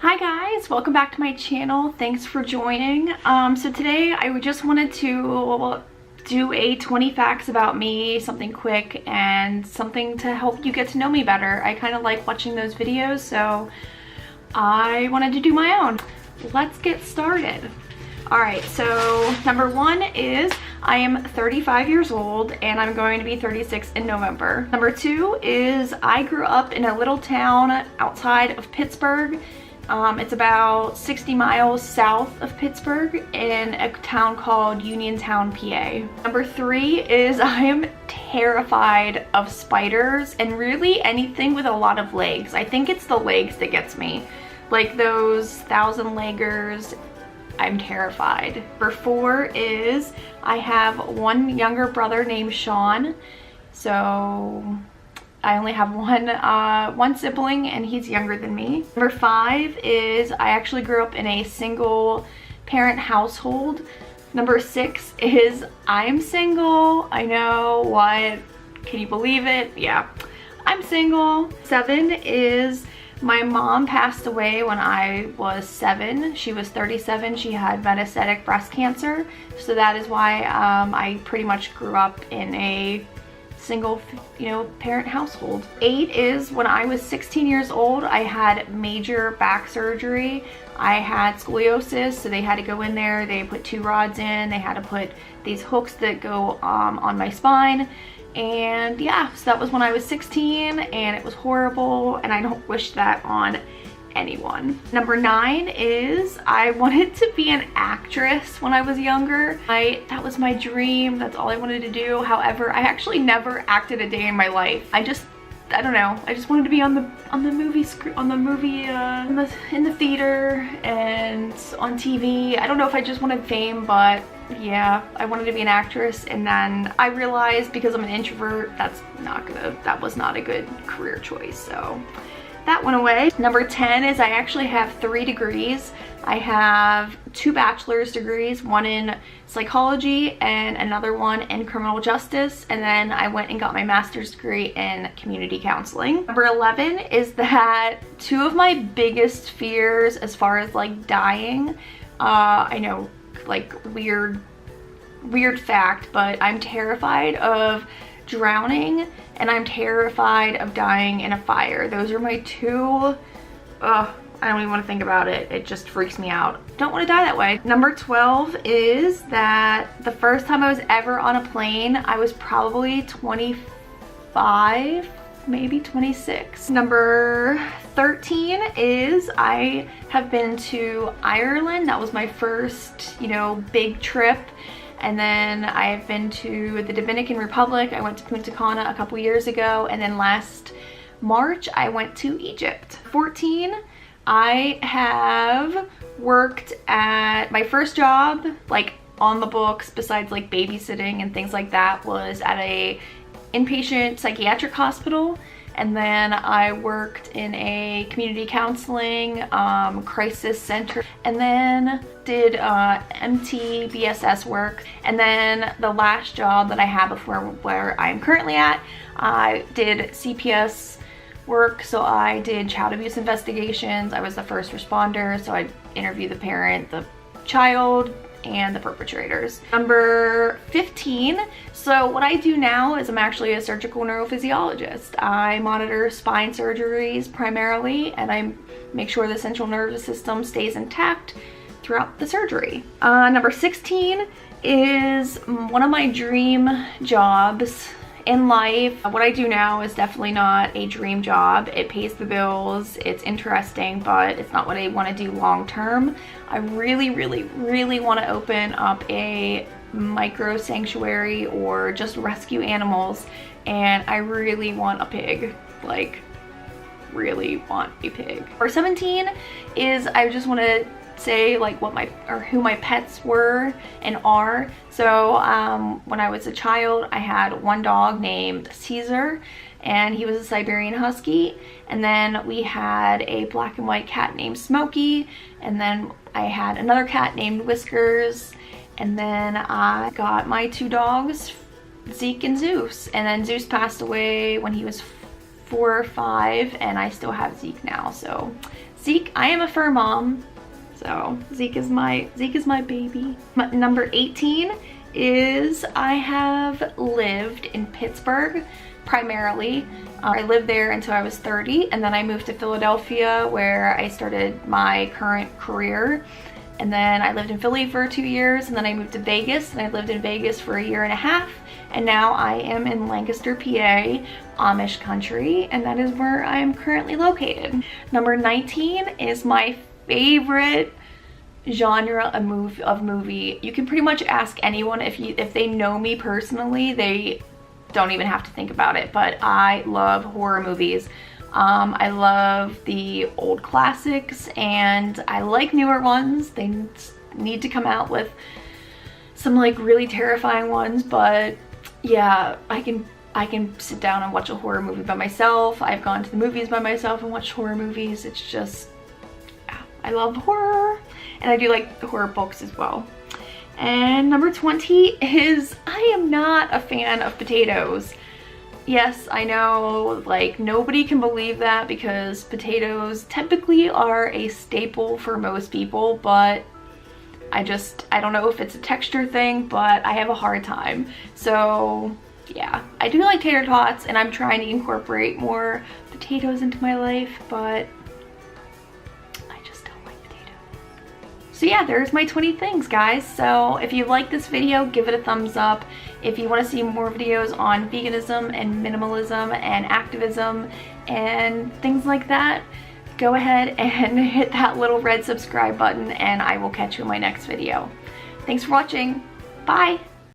Hi guys, welcome back to my channel. Thanks for joining. So today I just wanted to do a 20 facts about me, something quick and something to help you get to know me better. I kind of like watching those videos, so I wanted to do my own. Let's get started. Alright, so number one is I am 35 years old and I'm going to be 36 in November. Number two is I grew up in a little town outside of Pittsburgh. It's about 60 miles south of Pittsburgh in a town called Uniontown, PA. Number three is I am terrified of spiders and really anything with a lot of legs. I think it's the legs that gets me. Like those 1,000-leggers, I'm terrified. Number four is I have one younger brother named Sean. So I only have one sibling and he's younger than me. Number five is I actually grew up in a single parent household. Number six is I'm single. I know, what? Can you believe it? Yeah, I'm single. Seven is my mom passed away when I was 7. She was 37. She had metastatic breast cancer. So that is why I pretty much grew up in a single, parent household. 8 is when I was 16 years old, I had major back surgery. I had scoliosis, so they had to go in there. They put 2 rods in. They had to put these hooks that go on my spine. And yeah, so that was when I was 16 and it was horrible and I don't wish that on anyone. Number 9 is I wanted to be an actress when I was younger. That was my dream. That's all I wanted to do. However, I actually never acted a day in my life. I don't know. I just wanted to be on the movie screen, in the theater and on TV. I don't know if I just wanted fame, but yeah, I wanted to be an actress, and then I realized because I'm an introvert, that was not a good career choice, so that went away. Number 10 is I actually have 3 degrees. I have 2 bachelor's degrees, one in psychology and another one in criminal justice, and then I went and got my master's degree in community counseling. Number 11 is that 2 of my biggest fears as far as like dying, I know, like weird fact, but I'm terrified of drowning and I'm terrified of dying in a fire. Those are my 2. I don't even want to think about it. It just freaks me out. Don't want to die that way. Number 12 is that the first time I was ever on a plane, I was probably 25, maybe 26. Number 13 is I have been to Ireland. That was my first, big trip. And then I've been to the Dominican Republic. I went to Punta Cana a couple years ago. And then last March, I went to Egypt. 14, I have worked at my first job, like on the books, besides like babysitting and things like that, was at a inpatient psychiatric hospital. And then I worked in a community counseling crisis center, and then did MT BSS work. And then the last job that I have before where I'm currently at, I did CPS work. So I did child abuse investigations. I was the first responder, so I interviewed the parent, the child, and the perpetrators. Number 15, so what I do now is I'm actually a surgical neurophysiologist. I monitor spine surgeries primarily, and I make sure the central nervous system stays intact throughout the surgery. Number 16 is one of my dream jobs in life. What I do now is definitely not a dream job. It pays the bills, it's interesting, but it's not what I want to do long term. I really want to open up a micro sanctuary or just rescue animals, and I really want a pig. Like, really want a pig. Or 17 is I just want to say like who my pets were and are. So when I was a child, I had one dog named Caesar, and he was a Siberian Husky. And then we had a black and white cat named Smokey, and then I had another cat named Whiskers, and then I got my 2 dogs, Zeke and Zeus. And then Zeus passed away when he was 4 or 5, and I still have Zeke now, so Zeke, I am a fur mom. So Zeke is my baby. Number 18 is I have lived in Pittsburgh primarily. I lived there until I was 30, and then I moved to Philadelphia where I started my current career. And then I lived in Philly for 2 years, and then I moved to Vegas, and I lived in Vegas for 1.5 years. And now I am in Lancaster, PA, Amish country, and that is where I am currently located. Number 19 is my favorite genre of movie. You can pretty much ask anyone if they know me personally, they don't even have to think about it, but I love horror movies. I love the old classics, and I like newer ones. They need to come out with some like really terrifying ones, but yeah, I can sit down and watch a horror movie by myself. I've gone to the movies by myself and watched horror movies. It's just, I love horror, and I do like the horror books as well. And number 20 is I am not a fan of potatoes. Yes, I know, like, nobody can believe that because potatoes typically are a staple for most people, but I don't know if it's a texture thing, but I have a hard time. So yeah, I do like tater tots, and I'm trying to incorporate more potatoes into my life, but so yeah, there's my 20 things, guys. So if you like this video, give it a thumbs up. If you want to see more videos on veganism and minimalism and activism and things like that, go ahead and hit that little red subscribe button, and I will catch you in my next video. Thanks for watching. Bye.